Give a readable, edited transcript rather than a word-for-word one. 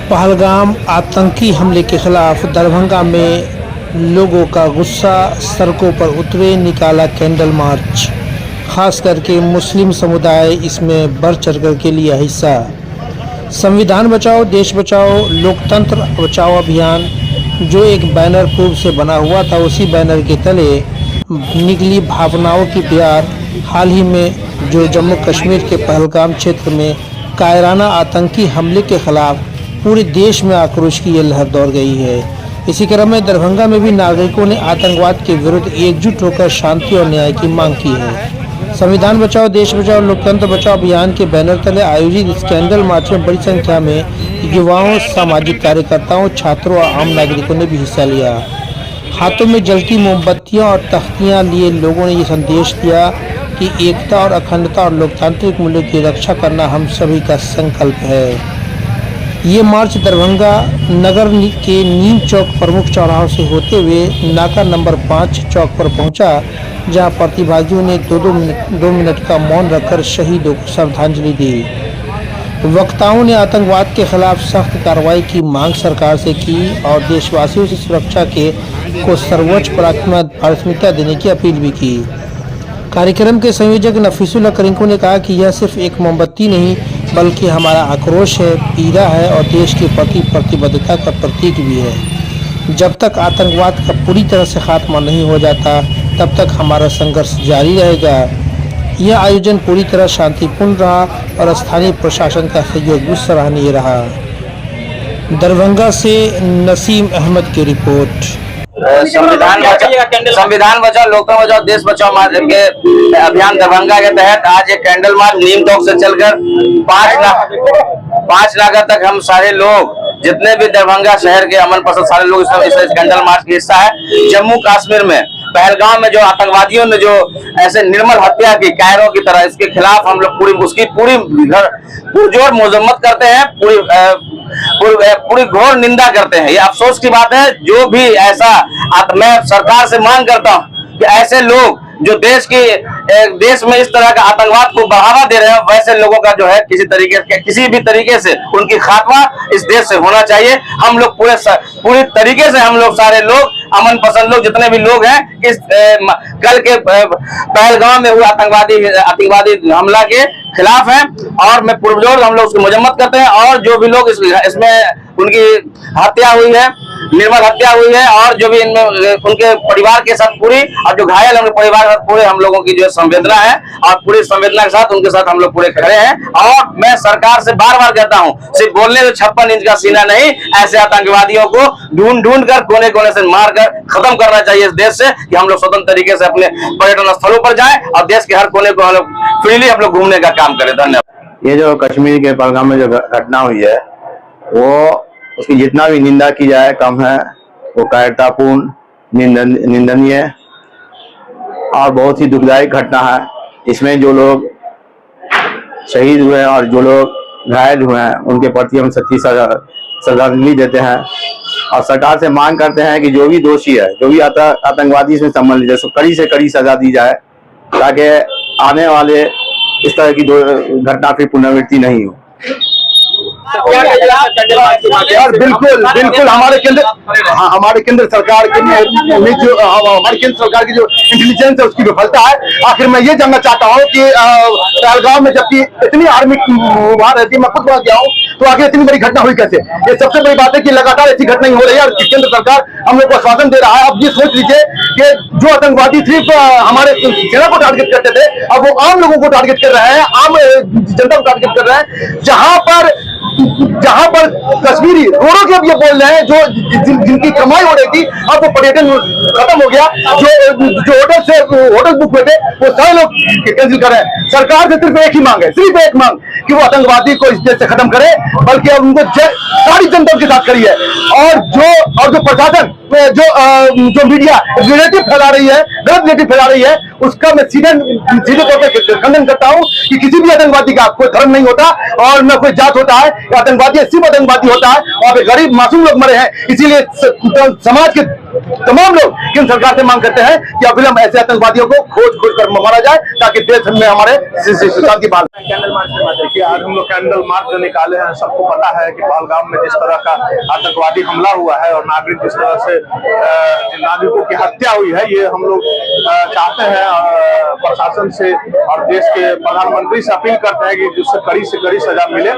पहलगाम आतंकी हमले के खिलाफ दरभंगा में लोगों का गुस्सा, सड़कों पर उतरे, निकाला कैंडल मार्च। खास करके मुस्लिम समुदाय इसमें बढ़ चढ़कर के लिया हिस्सा। संविधान बचाओ देश बचाओ लोकतंत्र बचाओ अभियान जो एक बैनर पूर्व से बना हुआ था, उसी बैनर के तले निकली भावनाओं की बयार। हाल ही में जो जम्मू कश्मीर के पहलगाम क्षेत्र में कायराना आतंकी हमले के खिलाफ पूरे देश में आक्रोश की ये लहर दौड़ गई है। इसी क्रम में दरभंगा में भी नागरिकों ने आतंकवाद के विरुद्ध एकजुट होकर शांति और न्याय की मांग की है। संविधान बचाओ देश बचाओ लोकतंत्र बचाओ अभियान के बैनर तले आयोजित इस कैंडल मार्च में बड़ी संख्या में युवाओं, सामाजिक कार्यकर्ताओं, छात्रों और आम नागरिकों ने भी हिस्सा लिया। हाथों में जलती मोमबत्तियां और तख्तियां लिए लोगों ने ये संदेश दिया कि एकता और अखंडता और लोकतांत्रिक मूल्यों की रक्षा करना हम सभी का संकल्प है। ये मार्च दरभंगा नगर के नीम चौक प्रमुख चौराहों से होते हुए नाका नंबर 5 चौक पर पहुंचा, जहां प्रतिभागियों ने दो मिनट का मौन रखकर शहीदों को श्रद्धांजलि दी। वक्ताओं ने आतंकवाद के खिलाफ सख्त कार्रवाई की मांग सरकार से की और देशवासियों से सुरक्षा को सर्वोच्च प्राथमिकता देने की अपील भी की। कार्यक्रम के संयोजक नफीसुल्लाह करिंको ने कहा कि यह सिर्फ एक मोमबत्ती नहीं बल्कि हमारा आक्रोश है, पीड़ा है और देश के प्रति प्रतिबद्धता का प्रतीक भी है। जब तक आतंकवाद का पूरी तरह से खात्मा नहीं हो जाता तब तक हमारा संघर्ष जारी रहेगा। यह आयोजन पूरी तरह शांतिपूर्ण रहा और स्थानीय प्रशासन का सहयोग भी सराहनीय रहा। दरभंगा से नसीम अहमद की रिपोर्ट। संविधान बचाओ लोकतंत्र बचाओ देश बचाओ के अभियान दरभंगा के तहत आज एक कैंडल मार्च नीम चौक से चलकर 5 लाख तक हम सारे लोग जितने भी दरभंगा शहर के अमन पसंद सारे लोग इस कैंडल मार्च का हिस्सा है। जम्मू कश्मीर में पहलगाम में जो आतंकवादियों ने जो ऐसे निर्मल हत्या की कायरों की तरह, इसके खिलाफ हम लोग उसकी पूरी पुरजोर मजम्मत करते हैं, पूरी घोर निंदा करते हैं। ये अफसोस की बात है। जो भी ऐसा मैं सरकार से मांग करता हूं कि ऐसे लोग जो देश में इस तरह का आतंकवाद को बढ़ावा दे रहे हैं, वैसे लोगों का जो है किसी भी तरीके से उनकी खात्मा इस देश से होना चाहिए। हम लोग पूरी तरीके से हम लोग सारे लोग अमन पसंद लोग जितने भी लोग हैं इस कल के पहलगाम में हुए आतंकवादी हमला के खिलाफ हैं और मैं पुरजोर हम लोग उसकी मजम्मत करते हैं। और जो भी लोग इसमें उनकी हत्या हुई है, निर्मल हत्या हुई है और जो भी इनमें उनके परिवार के साथ पूरी और जो घायल उनके परिवार के साथ पूरे हम लोगों की जो संवेदना है और पूरी संवेदना के साथ उनके साथ हम लोग पूरे खड़े हैं। और मैं सरकार से बार बार कहता हूं, सिर्फ बोलने से 56 इंच का सीना नहीं, ऐसे आतंकवादियों को ढूंढ कर कोने कोने से मार कर खत्म करना चाहिए इस देश से, कि हम लोग स्वतंत्र तरीके से अपने पर्यटन स्थलों पर जाएं और देश के हर कोने को हम लोग फ्रीली हम लोग घूमने का काम करें। धन्यवाद। ये जो कश्मीर के पहलगाम में जो घटना हुई है वो उसकी जितना भी निंदा की जाए कम है। वो कायरतापूर्ण, निंदनीय और बहुत ही दुखदायी घटना है। इसमें जो लोग शहीद हुए हैं और जो लोग घायल हुए हैं उनके प्रति हम सच्ची श्रद्धांजलि देते हैं और सरकार से मांग करते हैं कि जो भी दोषी है, जो भी आतंकवादी इसमें संबंधित है, कड़ी से कड़ी सजा दी जाए ताकि आने वाले इस तरह की घटना फिर पुनरावृत्ति नहीं हो। यार बिल्कुल हमारे केंद्र सरकार की जो इंटेलिजेंस है उसकी विफलता है। आखिर मैं ये जानना चाहता हूँ कि पहलगाम में जबकि इतनी आर्मी वहां रहती है, मैं खुद वहां गया हूँ, तो आखिर इतनी बड़ी घटना हुई कैसे? ये सबसे बड़ी बात है कि लगातार ऐसी घटना हो रही है और केंद्र सरकार हम लोग को आश्वासन दे रहा है। अब ये सोच लीजिए कि जो आतंकवादी सिर्फ हमारे सेना को टारगेट करते थे, अब वो आम लोगों को टारगेट कर रहे हैं, आम जनता को टारगेट कर रहे हैं। जहां पर कश्मीरी रोडों के अब ये बोल रहे हैं जो जिनकी कमाई हो रही थी, अब वो पर्यटन खत्म हो गया। जो होटल बुक हुए थे वो सारे लोग कैंसिल कर रहे हैं। सरकार से सिर्फ एक ही मांग है, सिर्फ एक मांग कि वो आतंकवादी को इस देश से खत्म करे, बल्कि अब उनको सारी जनता के साथ खड़ी है। और जो प्रशासन जो मीडिया नेगेटिव फैला रही है, गलत नेगेटिव फैला रही है, उसका मैं सीधे तौर पर खंडन करता हूं कि किसी भी आतंकवादी का कोई धर्म नहीं होता और न कोई जात होता है। आतंकवादी सिर्फ आतंकवादी होता है और गरीब मासूम लोग मरे हैं, इसीलिए समाज के तमाम लोग केंद्र सरकार से मांग करते हैं कि अविलंब ऐसे आतंकवादियों को खोज कर मारा जाए ताकि देश में हमारे शांति बहाल। देखिए, आज हम लोग कैंडल मार्च जो निकाले हैं, सबको पता है कि पहलगाम में जिस तरह का आतंकवादी हमला हुआ है और नागरिक जिस तरह से नागरिकों की हत्या हुई है, ये हम लोग चाहते हैं प्रशासन से और देश के प्रधानमंत्री से अपील करते हैं कि जिससे कड़ी से कड़ी सजा मिले।